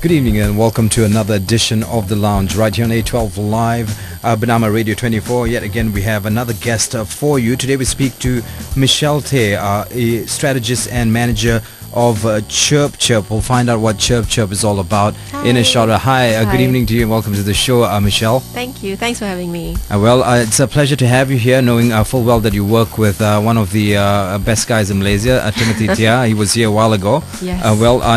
Good evening and welcome to another edition of The Lounge right here on A12 Live, Bernama Radio 24. Yet again we have another guest for you. Today we speak to Michelle Teh, a strategist and manager of Churp. We'll find out what Churp is all about in a short. Hi, good evening to you and welcome to the show, Michelle. Thank you. Thanks for having me. It's a pleasure to have you here, knowing full well that you work with one of the best guys in Malaysia, Timothy Tia. He was here a while ago. Yes.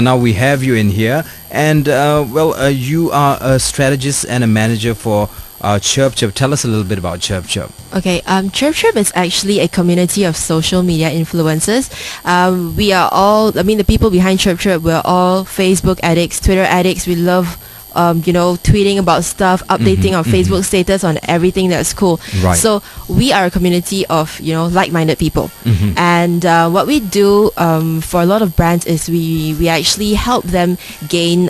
Now we have you in here. And, you are a strategist and a manager for Churp. Tell us a little bit about Churp. Okay, Churp is actually a community of social media influencers. We are all, the people behind Churp, we're all Facebook addicts, Twitter addicts. We love tweeting about stuff, updating our Facebook status on everything that's cool. Right. So we are a community of, like-minded people. And what we do for a lot of brands is we actually help them gain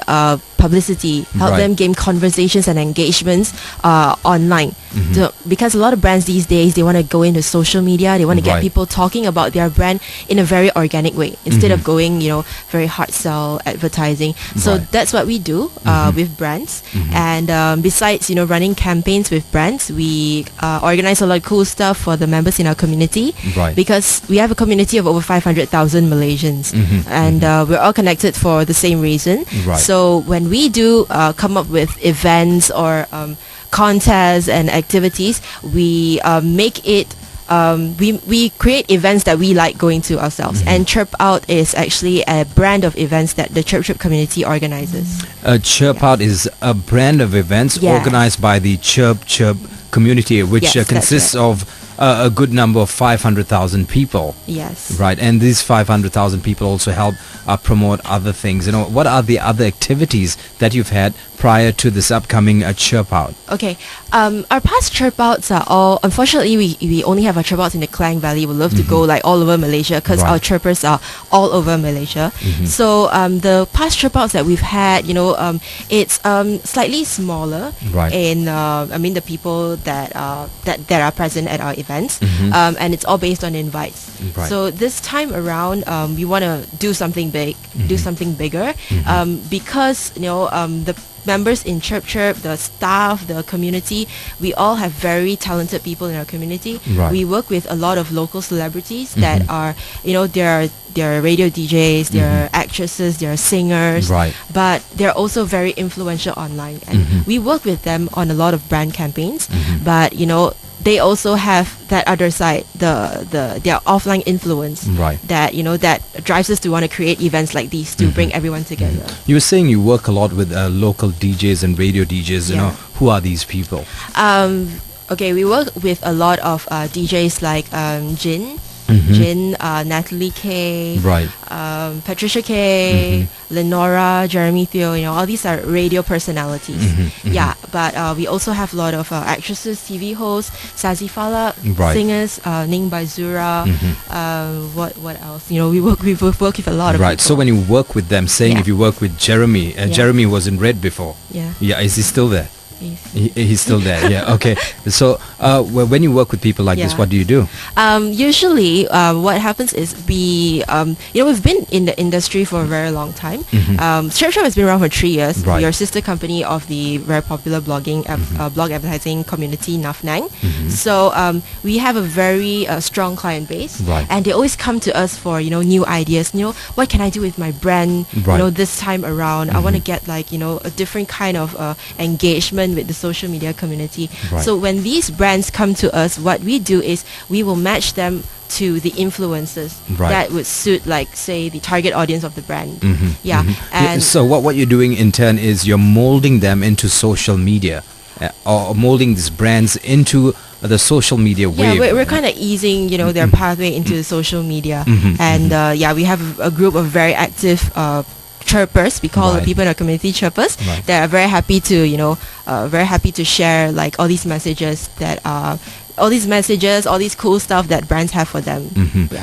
publicity, help them gain conversations and engagements online. So, because a lot of brands these days, they want to go into social media, they want to get people talking about their brand in a very organic way instead of going, very hard sell advertising. So that's what we do with brands. And besides, running campaigns with brands, we organize a lot of cool stuff for the members in our community. Because we have a community of over 500,000 Malaysians, and we're all connected for the same reason. So when we do come up with events or contests and activities, we make it we create events that we like going to ourselves. And Churp Out is actually a brand of events that the Churp community organizes. Churp Out is a brand of events organized by the Churp community, which consists of a good number of 500,000 people. Yes. Right, and these 500,000 people also help promote other things. What are the other activities that you've had prior to this upcoming Churp Out? Okay, our past Churp Outs are all, unfortunately, we only have our Churp Outs in the Klang Valley. We love to go like all over Malaysia because our Chirpers are all over Malaysia. So the past Churp Outs that we've had, it's slightly smaller in, the people that are present at our events, and it's all based on invites. So this time around, we want to do something big, do something bigger, because the members in Churp, the staff, the community, we all have very talented people in our community. We work with a lot of local celebrities that are, they're radio DJs, they're actresses, they're singers, but they're also very influential online. And we work with them on a lot of brand campaigns, but they also have that other side, their offline influence that that drives us to want to create events like these to bring everyone together. You were saying you work a lot with local DJs and radio DJs. Who are these people? Okay, we work with a lot of DJs like Jin, Natalie K, Patricia K, Lenora, Jeremy Theo, all these are radio personalities. But we also have a lot of actresses, TV hosts, Sazi Falak, singers, Ning Baizura, what else? We work with a lot of people. So when you work with them, if you work with Jeremy, Jeremy was in Red before. Is he still there? He's still there. Okay. So when you work with people like this, what do you do? Usually what happens is we've been in the industry for a very long time. Churp has been around for 3 years. We are a sister company of the very popular blog advertising community Nafnang. So we have a very strong client base, and they always come to us for new ideas. What can I do with my brand? This time around, I want to get a different kind of engagement with the social media community. So when these brands come to us, what we do is we will match them to the influencers that would suit, say, the target audience of the brand. And so what you're doing in turn is you're molding them into social media, or molding these brands into the social media wave. We're kind of easing their pathway into social media. And we have a group of very active Chirpers. We call the people in our community Chirpers. They are very happy to share all these messages that all these cool stuff that brands have for them.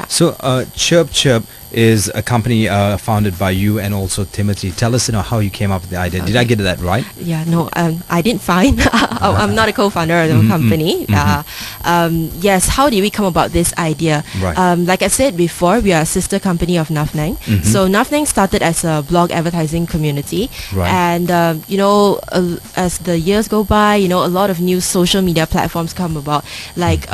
So Churp is a company founded by you and also Timothy. Tell us, how you came up with the idea. Did I get that right? Yeah, no, I didn't find. I'm not a co-founder of the company. Yes, how did we come about this idea? Right. Like I said before, we are a sister company of Nafnang. So Nafnang started as a blog advertising community. Right. And, as the years go by, a lot of new social media platforms come about. Like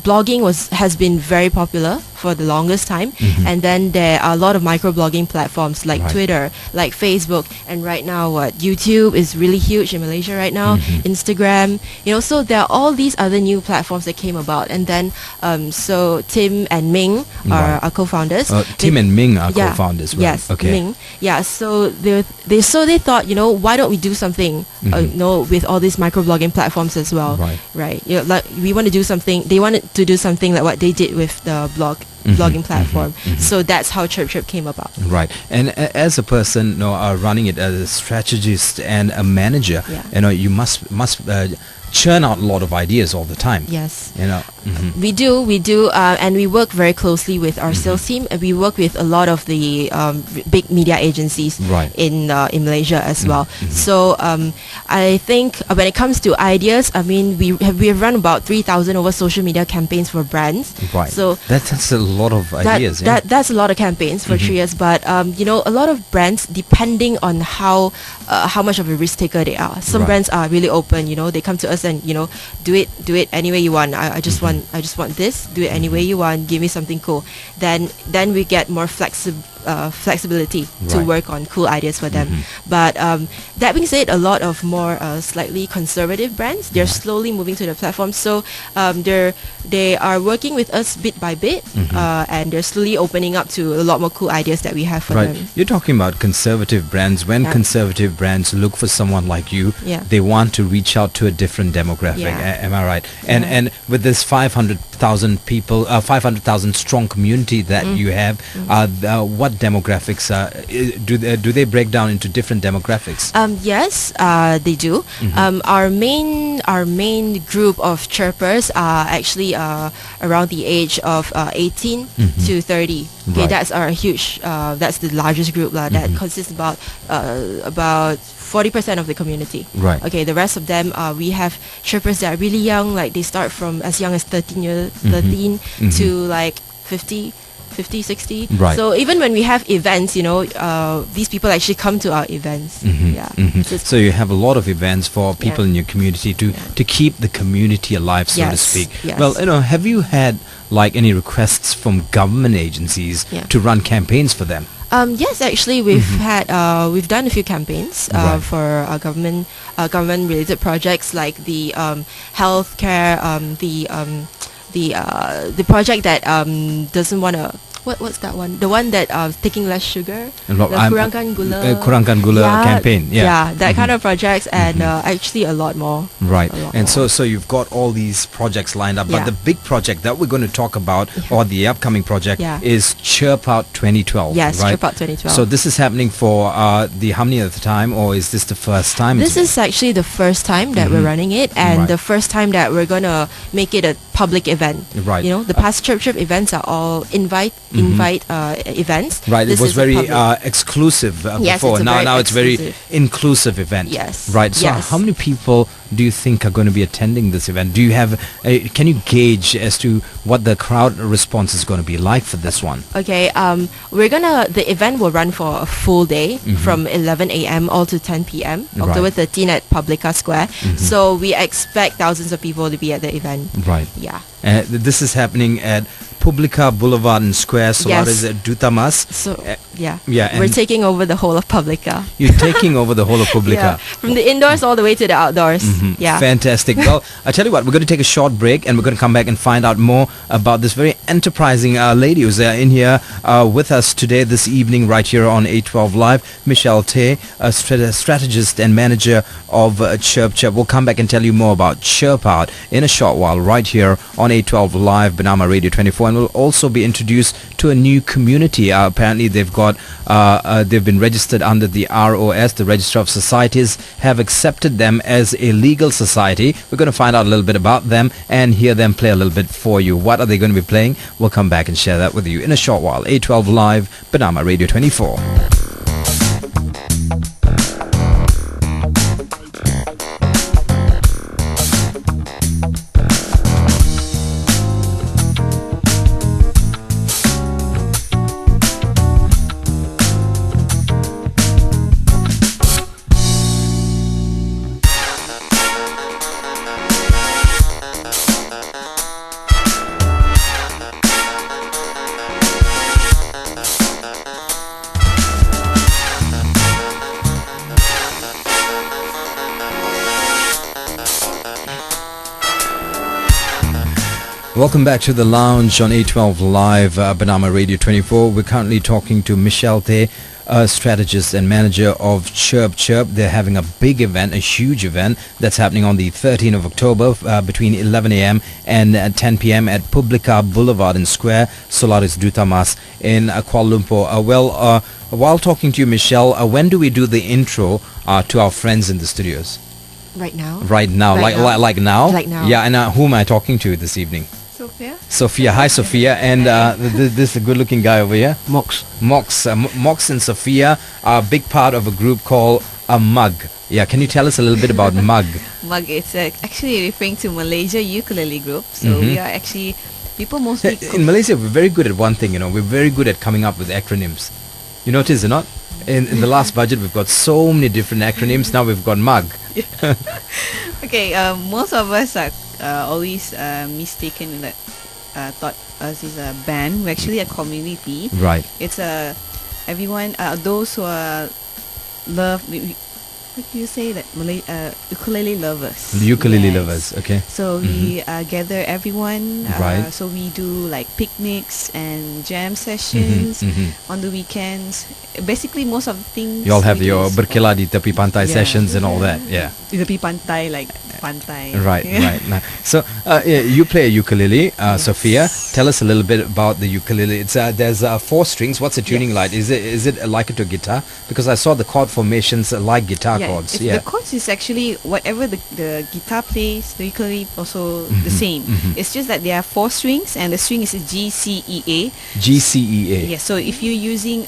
blogging has been very popular for the longest time. And then there are a lot of microblogging platforms like Twitter, like Facebook, and right now YouTube is really huge in Malaysia right now, Instagram, so there are all these other new platforms that came about. And then so Tim and Ming are our co-founders. Tim and Ming are co-founders, right? Yes, okay. Ming. Yeah, so they thought, why don't we do something with all these microblogging platforms as well, right? Like we want to do something. They wanted to do something like what they did with the blogging platform. So that's how Churp came about. Right. And as a person running it as a strategist and a manager, you must churn out a lot of ideas all the time. Yes. Mm-hmm. We do, and we work very closely with our sales team. And we work with a lot of the big media agencies in Malaysia as well. So I think when it comes to ideas, I mean, we have run about 3,000 over social media campaigns for brands. Right. So that's a lot of ideas. That's a lot of campaigns for 3 years. But a lot of brands, depending on how much of a risk taker they are. Some brands are really open. They come to us and do it any way you want. I just want this. Do it any way you want. Give me something cool. Then we get more flexibility to work on cool ideas for them. But that being said, a lot of more slightly conservative brands, they're slowly moving to the platform. So they are working with us bit by bit, and they're slowly opening up to a lot more cool ideas that we have for them. You're talking about conservative brands. When conservative brands look for someone like you, they want to reach out to a different demographic. Am I right? And with this 500,000 people, 500,000 strong community that you have, what demographics do they break down into different demographics? Yes, they do. Our main group of chirpers are actually around the age of 18 to 30. Okay, that's our huge. That's the largest group that consists about 40% of the community. Right. Okay, the rest of them, we have chirpers that are really young, like they start from as young as 13 to like 50, 60. Right. So even when we have events, these people actually come to our events. So you have a lot of events for people in your community to keep the community alive, so to speak. Yes. Well, have you had like any requests from government agencies to run campaigns for them? Yes, actually, we've done a few campaigns for government related projects, like the healthcare, the project that doesn't want to. What's that one? The one that taking less sugar. The Kurangkan Gula campaign. That kind of projects, and actually a lot more. Right. So you've got all these projects lined up, but the big project that we're going to talk about, or the upcoming project, is Churp Out 2012. Yes, right? Churp Out 2012. So this is happening for the how many other time, or is this the first time? This is actually the first time that we're running it, and the first time that we're going to make it a public event. Right. The past Churp events are all invite events. Right. It was very exclusive before. Now it's very inclusive event. Yes. Right. So how many people do you think are going to be attending this event? Do you have? Can you gauge as to what the crowd response is going to be like for this one? Okay. The event will run for a full day from 11 a.m. all to 10 p.m. October 13 at Publica Square. So we expect thousands of people to be at the event. Right. Yeah. This is happening at Publica Boulevard and Square, Solaris at Dutamas. So, we're taking over the whole of Publica. You're taking over the whole of Publica. From the indoors all the way to the outdoors. Yeah. Fantastic. Well, I tell you what, we're going to take a short break and we're going to come back and find out more about this very enterprising lady who's in here with us today, this evening, right here on 812 Live. Michelle Teh, a strategist and manager of Churp. We'll come back and tell you more about Churp Out in a short while, right here on 812 Live, Bernama Radio 24. And we'll also be introduced to a new community. Apparently they've got they've been registered under the ROS, the Register of Societies, have accepted them as a legal society. We're going to find out a little bit about them and hear them play a little bit for you. What are they going to be playing? We'll come back and share that with you in a short while. 812 Live, Bernama Radio 24. Welcome back to the lounge on 812 Live, Bernama Radio 24. We're currently talking to Michelle Teh, strategist and manager of Churp. They're having a big event, a huge event that's happening on the 13th of October between 11 a.m. and 10 p.m. at Publica Boulevard and Square, Solaris Duta Mas in Kuala Lumpur. While talking to you, Michelle, when do we do the intro to our friends in the studios? Right now. Right now. Like now? Like now? Yeah, and who am I talking to this evening? Sophia. Hi, Sophia. And this is a good-looking guy over here. Mox and Sophia are a big part of a group called Mug. Yeah, can you tell us a little bit about Mug? Mug, it's actually referring to Malaysia Ukelele Group. So we are actually, people mostly... In Malaysia, we're very good at one thing, we're very good at coming up with acronyms. You notice or not? In the last budget, we've got so many different acronyms. Now we've got Mug. Okay, most of us are always mistaken that thought us is a band. We're actually a community. Right. It's everyone, those who are what do you say, that ukulele lovers. Ukulele lovers, okay. So we gather everyone. Right. So we do like picnics and jam sessions on the weekends. Basically, most of the things. You all have your berkela di tepi pantai sessions and all that, yeah. Tepi pantai, like pantai. Right. So you play a ukulele, Sophia. Tell us a little bit about the ukulele. It's there's 4 strings. What's the tuning like? Is it like it to guitar? Because I saw the chord formations like guitar chords. The chords is actually whatever the guitar plays, the ukulele also the same. It's just that there are 4 strings and the string is G, C, E, A. G, C, E, A. Yes. So if you're using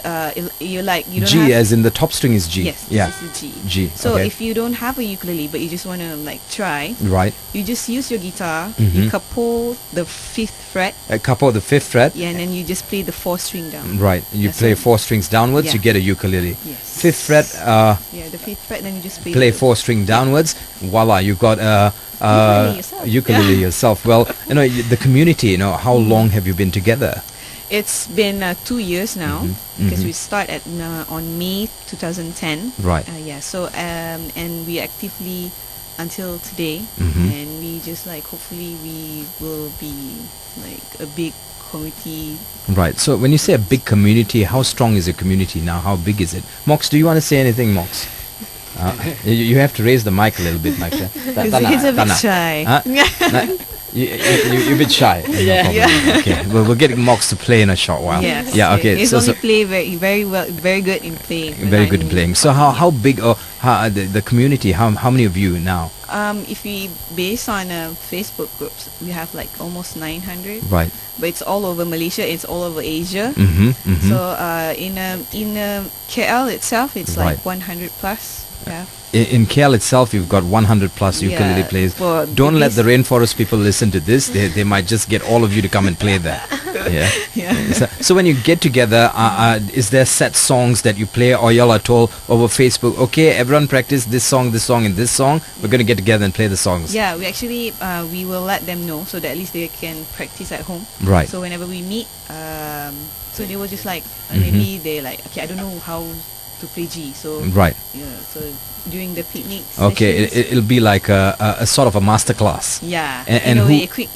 you don't G have, as in the top string is G. Yes. Yeah. This is G. G. So okay. if you don't have a ukulele but you just want to like try, right, you just use your guitar. You couple the 5th fret. Couple the 5th fret. Yeah, and then you just play the 4th string down. Right. You play 4 strings downwards. You get a ukulele. Yes. 5th fret. The 5th fret. Then you just play 4 string downwards. Voila, you've got ukulele yourself. Well, the community. How long have you been together? It's been 2 years now because we started on May 2010. Right. So and we actively until today, and we just like hopefully we will be like a big community. Right. So when you say a big community, how strong is the community now? How big is it? Mox, do you want to say anything, Mox? You have to raise the mic a little bit, Mike. He's a bit shy. You're a bit shy. Yeah. Okay. Well, we're getting Mox to play in a short while. Yes. Yeah. Okay. He's only play very well, very good in playing. Very good in playing. So how big or the community? How many of you now? If we base on Facebook groups, we have like almost 900. Right. But it's all over Malaysia. It's all over Asia. So in KL itself, it's like 100 plus. Yeah. In KL itself, you've got 100 plus ukulele players. Don't let the rainforest people listen to this. They might just get all of you to come and play that. Yeah. So when you get together, is there set songs that you play, or y'all are told over Facebook, okay, everyone practice this song, and this song. We're going to get together and play the songs. Yeah, we actually we will let them know so that at least they can practice at home. Right. So whenever we meet, so they will just like maybe they like, okay, I don't know how to play G, so right. Yeah, so during the picnic okay, sessions, it'll be like a sort of a master class. Yeah, and in a who, way, quick.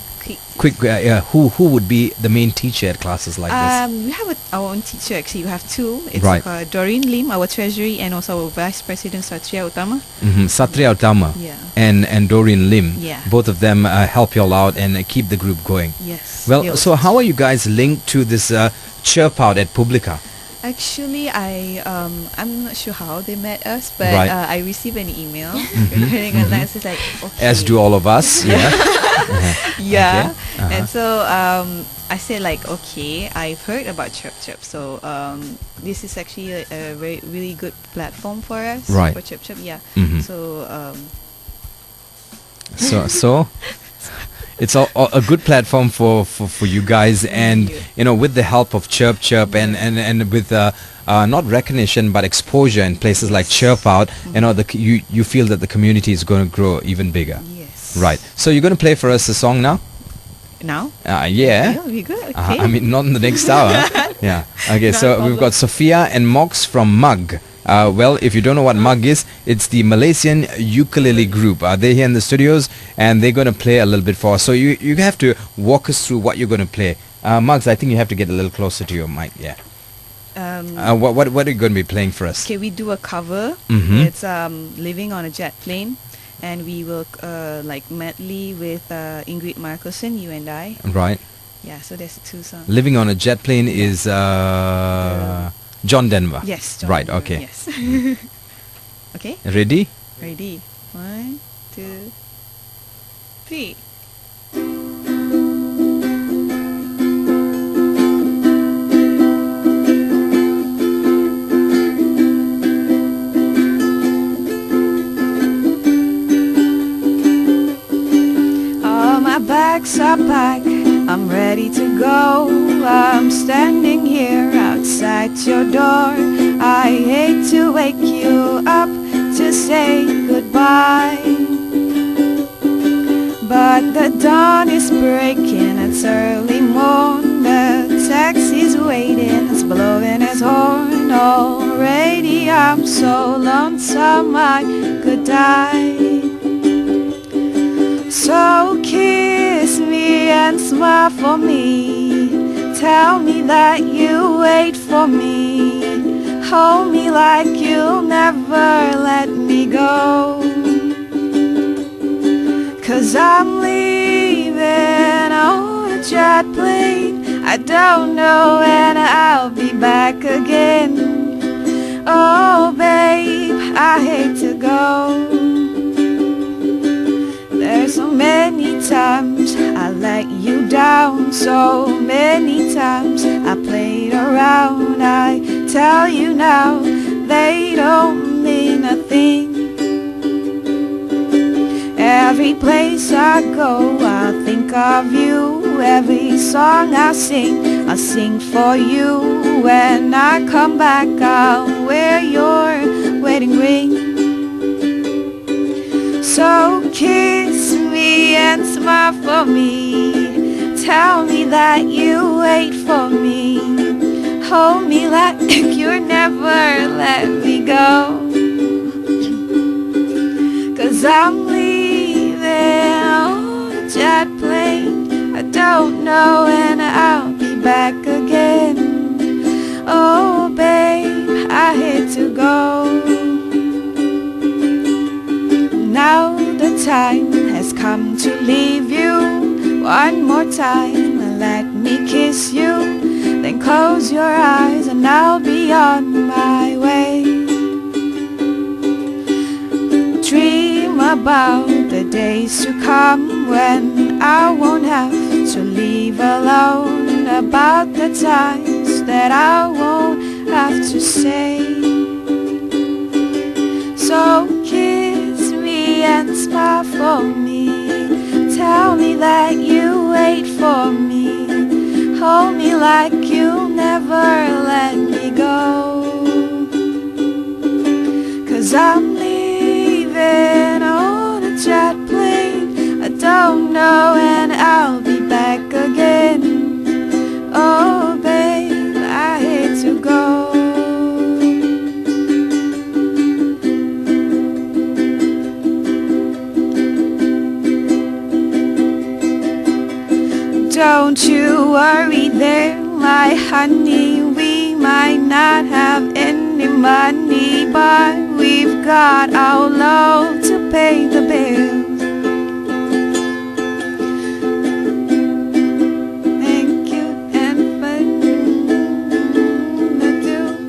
Who would be the main teacher at classes like this? We have our own teacher actually. We have 2. It's right. Doreen Lim, our treasury, and also our vice president Satria Utama. Satria Utama. Yeah. And Doreen Lim. Yeah. Both of them help you all out and keep the group going. Yes. Well, so how are you guys linked to this Churp out at Publica? Actually, I'm not sure how they met us, but Right. I received an email regarding and I was like, okay. As do all of us. Yeah. Yeah. Okay. And so I said like, okay, I've heard about Churp, so this is actually a very really good platform for us. Right. For Churp. Yeah. Mhm. So So it's a good platform for you guys, and with the help of Churp and with not recognition but exposure in places like Chirp Out, you feel that the community is going to grow even bigger. yes. Right. So you're going to play for us a song now? Now. Yeah. We good. Okay. I mean, not in the next hour. Yeah. Okay, Not a so we've problem. got Sophia and Mox from Mug. Well, if you don't know what Mug is, it's the Malaysian Ukelele group. They're here in the studios, and they're going to play a little bit for us. So you have to walk us through what you're going to play. Mugs, I think you have to get a little closer to your mic. Yeah. What are you going to be playing for us? Okay, we do a cover. Mhm. It's Living on a Jet Plane, and we will like medley with Ingrid Markelson, you and I. Right. Yeah, so there's 2 songs. Living on a Jet Plane is John Denver. Yes. John Right. Denver, Okay. Yes. Okay. Ready? Ready. 1, 2, 3. All my bags are packed, I'm ready to go. I'm standing here outside your door. I hate to wake you up to say goodbye, but the dawn is breaking, it's early morn. The taxi's waiting, it's blowing its horn. Already I'm so lonesome I could die. So kiss me and smile for me. Tell me that you wait for me. Hold me like you'll never let me go. 'Cause I'm leaving on a jet plane. I don't know when I'll be back again. Oh babe, I hate to go. There's so many times I let you down, so many times I played around. I tell you now, they don't mean a thing. Every place I go, I think of you. Every song I sing for you. When I come back, I'll wear your wedding ring. So kiss me and smile for me. Tell me that you wait for me. Hold me like you'll never let me go. 'Cause I'm leaving on a jet plane. I don't know when I'll be back again. Oh babe, I hate to go. Now the time has come to leave you. One more time and let me kiss you. Then close your eyes and I'll be on my way. Dream about the days to come when I won't have to leave alone. About the times that I won't have to say. So kiss me and smile for me. Tell me that you wait for me. Hold me like you'll never let me go. 'Cause I'm leaving on a jet plane. I don't know when I'll be back again. Oh babe, I hate to go. Don't you worry there, my honey. We might not have any money, but we've got our love to pay the bills. Thank you and for do.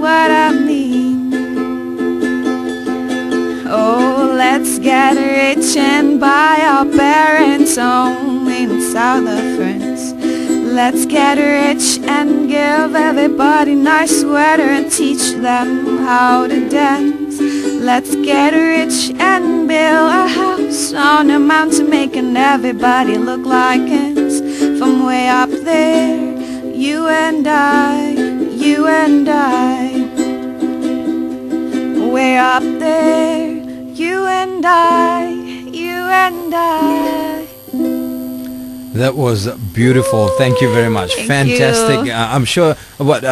what I mean. Oh, let's get rich and buy our parents' home in south of France. Let's get rich and give everybody nice sweater and teach them how to dance. Let's get rich and build a house on a mountain, making everybody look like ants. From way up there, you and I, you and I. Way up there, you and I, you and I. That was beautiful. Thank you very much. Thank Fantastic. you. I'm sure. What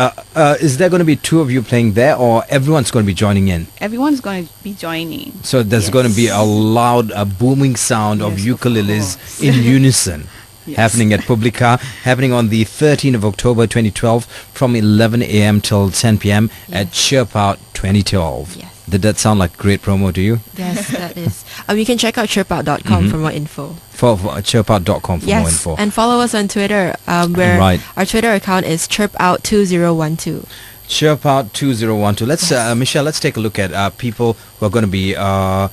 is there going to be two of you playing there, or everyone's going to be joining in? Everyone's going to be joining. So there's going to be a loud, a booming sound of Yes, of ukuleles course. in unison. Yes. Happening at Publica, happening on the 13th of October 2012 from 11 a.m. till 10 p.m. at Churp Out 2012. Yes. Did that sound like great promo to you? Yes, that is. You can check out churpout.com for more info. For churpout.com for more Yes, info. and follow us on Twitter, where Right. our Twitter account is churpout2012. Chirp Out 2012. Let's Michelle, let's take a look at people who are going to be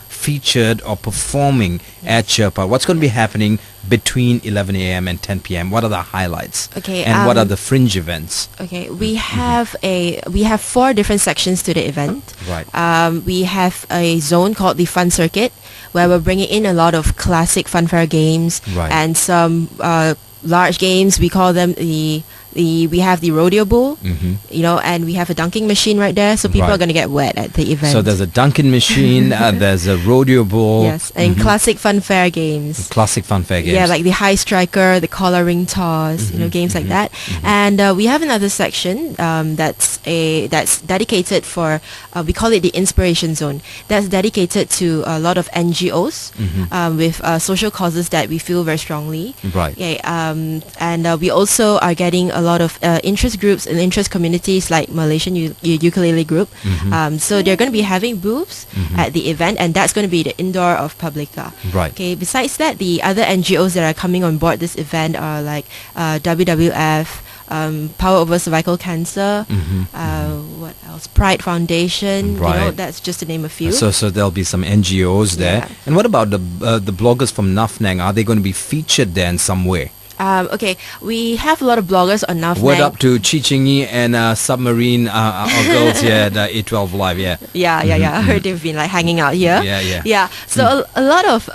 featured or performing at Chirp Out. What's going to be happening between 11 a.m. and 10 p.m.? What are the highlights? Okay, And what are the fringe events? Okay, we have 4 different sections to the event. Right. We have a zone called the Fun Circuit, where we're bringing in a lot of classic funfair games Right. and some large games. We call them we have the rodeo bull, and we have a dunking machine right there, so people Right. are going to get wet at the event. So there's a Dunkin' machine, there's a rodeo bull. Yes, and classic funfair games. Classic funfair games. Yeah, like the high striker, the collar ring toss, games like that. And we have another section that's dedicated for we call it the inspiration zone. That's dedicated to a lot of NGOs with social causes that we feel very strongly. Right. Okay, and we also are getting a lot of interest groups and interest communities like Malaysian Ukulele Group. So they're going to be having booths at the event, and that's going to be the indoor of Publica. Right. Okay. Besides that, the other NGOs that are coming on board this event are like WWF, Power Over Cervical Cancer, what else? Pride Foundation. Right. That's just to name a few. So there'll be some NGOs there. Yeah. And what about the bloggers from Nafnang? Are they going to be featured there in some way? Okay, we have a lot of bloggers on Nafnang. Word up to Chi Chingy and Submarine, our girls here at A12 Live, yeah. Yeah. I heard they've been like hanging out here. Yeah. So a lot of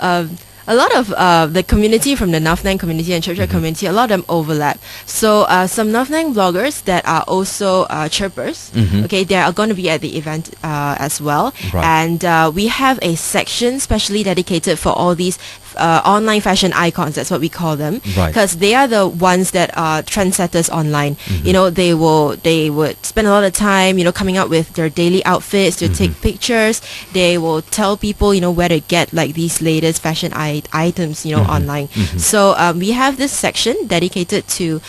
the community from the Nafnang community and Churp community, a lot of them overlap. So some Nafnang bloggers that are also chirpers, okay, they are going to be at the event as well. Right. And we have a section specially dedicated for all these online fashion icons. That's what we call them, Right. because they are the ones that are trendsetters online. They would spend a lot of time coming up with their daily outfits to take pictures. They will tell people where to get like these latest fashion items online. So we have this section dedicated to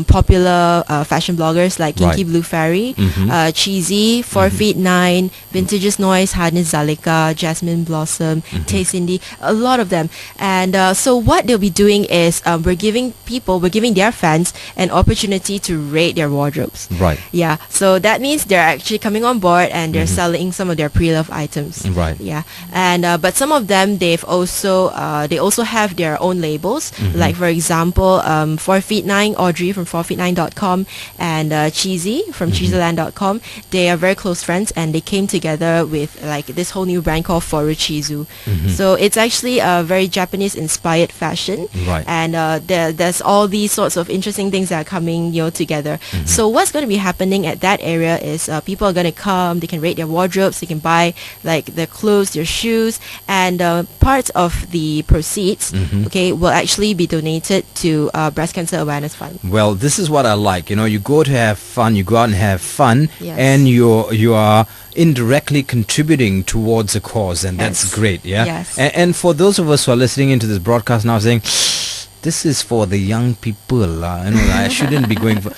popular fashion bloggers like Kinky Right. Blue Fairy, Cheesy, 4 Feet 9, Vintageous Noise, Harness Zalika, Jasmine Blossom, Tay Cindy, a lot of them. And so what they'll be doing is we're giving their fans an opportunity to rate their wardrobes. Right. Yeah, so that means they're actually coming on board and they're selling some of their pre-loved items. Right. Yeah, and but some of them they also have their own labels. Like for example, 4 Feet 9, Audrey from 4feet9.com and Cheesy from cheesyland.com. They are very close friends and they came together with like this whole new brand called Foruchizu. So it's actually a very Japanese inspired fashion. Right. And there's all these sorts of interesting things that are coming together. So what's going to be happening at that area is people are going to come, they can rate their wardrobes, they can buy like their clothes, their shoes, and parts of the proceeds will actually be donated to Breast Cancer Awareness Fund. Well, this is what I like. You go to have fun, you go out and have fun, Yes. and you are indirectly contributing towards a cause, and Yes. that's great, yeah? Yes. And for those of us who are listening into this broadcast now saying, this is for the young people, I shouldn't be going for,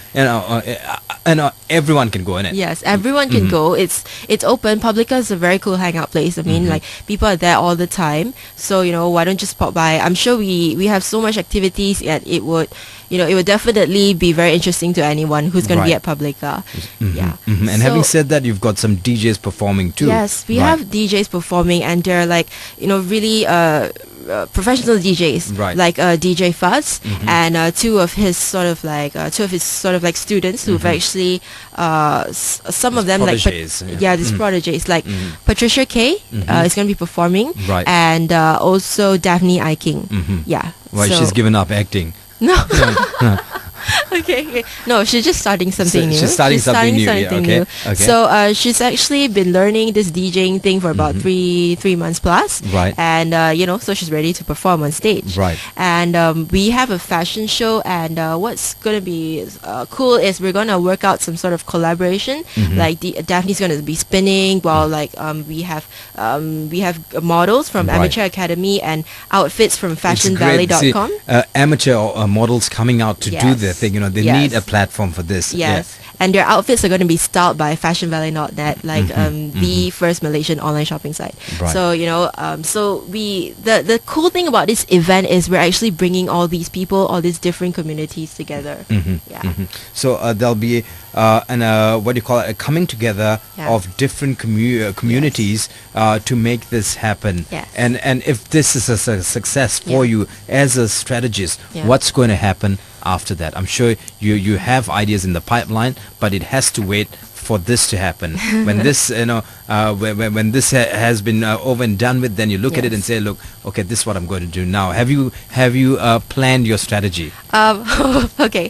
everyone can go in it. Yes, everyone can go. It's open. Publica is a very cool hangout place. I mean, like people are there all the time. So why don't you just pop by? I'm sure we have so much activities that it would it would definitely be very interesting to anyone who's going to be Right. at Publica. Mhm, Yeah. mhm. And So- having said that, you've got some DJs performing too. Yes, we Right. have DJs performing, and they're like, really professional DJs, Right. like DJ Fuzz Mhm. and two of his sort of like students who've actually some of them Prodigies, like yeah. these Mhm. prodigies like Mhm. Patricia Kay Mhm. is going to be performing, Right. and also Daphne Iking. Mhm. Yeah. Why so- she's given up acting? No. Okay. No, she's just starting something new. She's starting something new, yeah, okay, new. okay. So she's actually been learning this DJing thing for about three months plus. Right. And so she's ready to perform on stage. Right. And we have a fashion show, and what's gonna be cool is we're gonna work out some sort of collaboration. Like Daphne's gonna be spinning while we have models from Right. Amateur Academy and outfits from It's great to see, fashionvalley.com. amateur models coming out to do Yes. their thing. They Yes. need a platform for this. Yes. And their outfits are going to be styled by fashionvalley.net, like the first Malaysian online shopping site. Right. So, so the cool thing about this event is we're actually bringing all these people, all these different communities together. Yeah. So there'll be what do you call it? A coming together Yeah. of different communities to make this happen. Yes. And if this is a success for you as a strategist, Yeah. what's going to happen after that? I'm sure you have ideas in the pipeline, but it has to wait for this to happen. When this when this has been over and done with, then you look at it and Yes. say, look, okay, this is what I'm going to do now. Have you planned your strategy? Okay.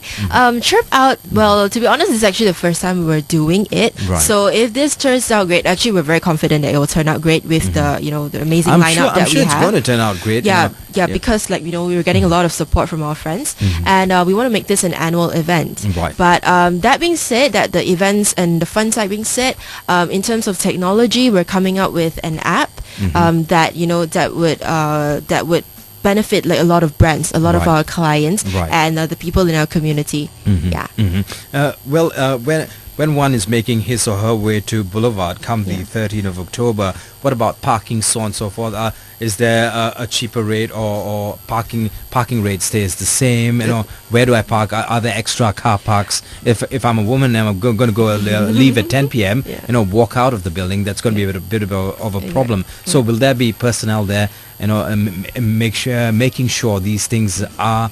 Chirp Out, well, to be honest, it's actually the first time we're doing it. Right. So if this turns out great, actually we're very confident that it will turn out great with the amazing I'm lineup sure, that I'm we sure it's have. going to turn out great. Yeah, because we were getting a lot of support from our friends, and we want to make this an annual event. Right. But that being said, that the events and the fun side being said, in terms of technology, we're coming out with an app that would benefit like a lot of brands, a lot of Right. our clients, Right. and the people in our community. Yeah. When one is making his or her way to Boulevard come the 13th of October, what about parking, so on and so forth? Is there a cheaper rate, or parking rate stays the same? Where do I park? Are there extra car parks? If I'm a woman and I'm going to go leave at 10 p.m., walk out of the building, that's going to be a bit of a problem. So will there be personnel there, making sure these things are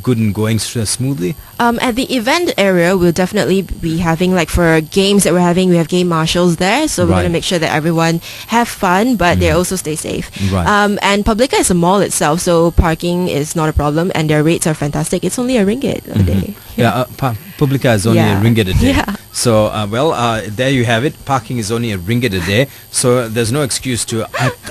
good and going smoothly? At the event area, we'll definitely be having, like for games that we're having, we have game marshals there. So we're Right. going to make sure that everyone have fun, but they also stay safe. Right. And Publica is a mall itself, so parking is not a problem, and their rates are fantastic. It's only RM1 a day. Publica is only a ringgit a day. Yeah. So, there you have it. Parking is only a ringgit a day. So there's no excuse to,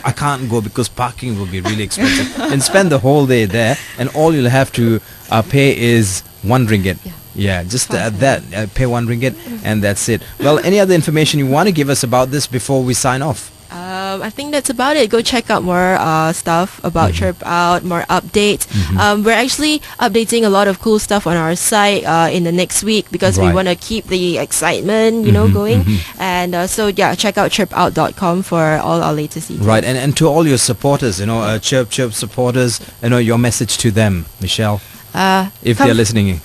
I can't go because parking will be really expensive. And spend the whole day there, and all you'll have to pay is 1 ringgit. Yeah, just pay 1 ringgit, and that's it. Well, any other information you want to give us about this before we sign off? I think that's about it. Go check out more stuff about Chirp Out, more updates. We're actually updating a lot of cool stuff on our site in the next week because we Right. want to keep the excitement, going. And check out chirpout.com for all our latest details. Right, and to all your supporters, Chirp supporters, your message to them, Michelle, if they're listening.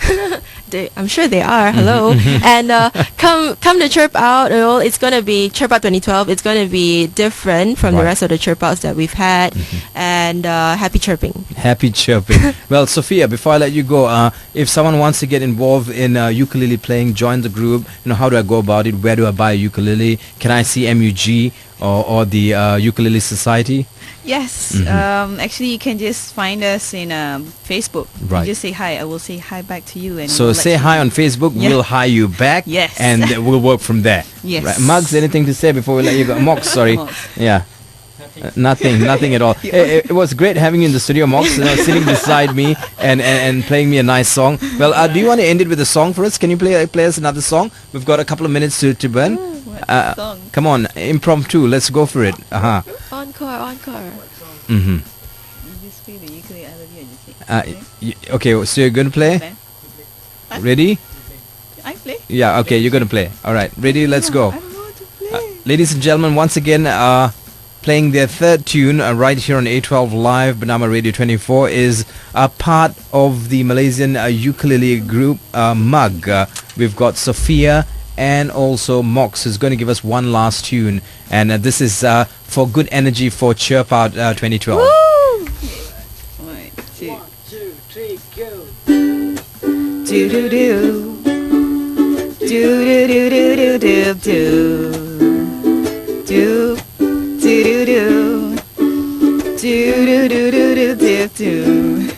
I'm sure they are. Hello. And come to Chirp Out. It's going to be Chirp Out 2012. It's going to be different from the Right. rest of the Chirp Outs that we've had. And happy chirping. Happy chirping. Well, Sophia, before I let you go, if someone wants to get involved in ukulele playing, join the group, how do I go about it? Where do I buy a ukulele? Can I see MUG or the Ukulele Society? Yes. Actually, you can just find us in Facebook. Right. You just say hi. I will say hi back to you. And So we'll let say you hi know. on Facebook, Yeah. we'll hi you back, Yes. and we'll work from there. Yes. Right. Mugs, anything to say before we let you go? Mox, sorry. Mox. Yeah. Nothing at all. It was great having you in the studio, Mox, sitting beside me and playing me a nice song. Well, do you want to end it with a song for us? Can you play us another song? We've got a couple of minutes to burn. What song? Come on, impromptu. Let's go for it. Encore. Mm-hmm. You just play the ukulele. I love you. And you say, Okay, so you're going to play? Play. Ready? I play. Yeah, okay, you're going to play. All right, ready? Let's go. I don't know how to play. Ladies and gentlemen, once again, playing their third tune right here on A12 Live. Bernama Radio 24 is a part of the Malaysian ukulele group Mug. We've got Sophia and also Mox is going to give us one last tune, and this is for good energy for Churp Out 2012. Woo! 1, 2, 3, go. Do do do. Do do do do do do do. Do do do do. Do do do do do do do.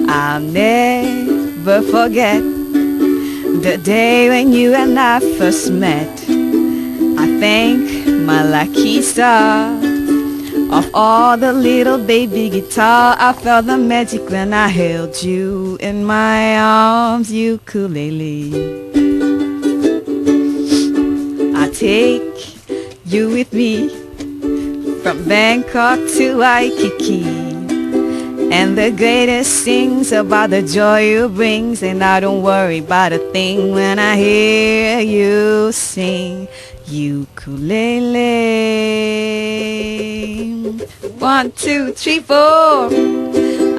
I'll never forget the day when you and I first met. I thank my lucky star. Of all the little baby guitar, I felt the magic when I held you in my arms, ukulele. I take you with me from Bangkok to Waikiki, and the greatest things about the joy you brings, and I don't worry about a thing when I hear you sing ukulele. 1, 2, 3, 4.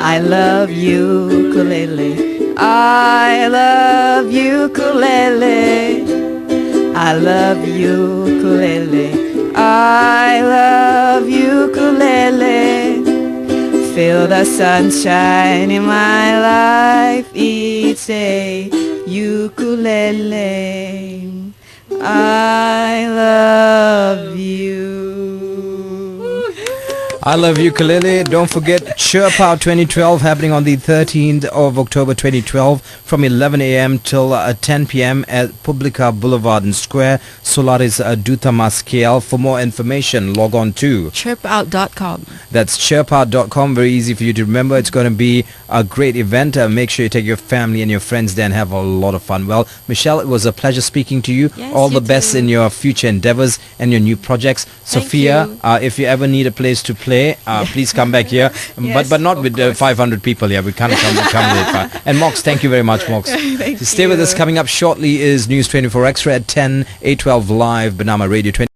I love ukulele. I love ukulele. I love ukulele. I love ukulele. Feel the sunshine in my life each day. Ukulele, I love you. I love ukulele. Don't forget Churp Out 2012 happening on the 13th of October 2012 from 11 a.m. till 10 p.m. at Publica Boulevard and Square, Solaris Duta Masquiel. For more information, log on to chirpout.com. That's chirpout.com. Very easy for you to remember. It's going to be a great event. Make sure you take your family and your friends there and have a lot of fun. Well, Michelle, it was a pleasure speaking to you. Yes, All you the best too. in your future endeavors and your new projects. Thank Sophia, you. if you ever need a place to play, please come back here. Yes, but not of with course. 500 people here. We can't come with it. And Mox, thank you very much, Mox. Thank Stay with us. you. Coming up shortly is News 24 Extra at 10, A12 Live, Bernama Radio 20.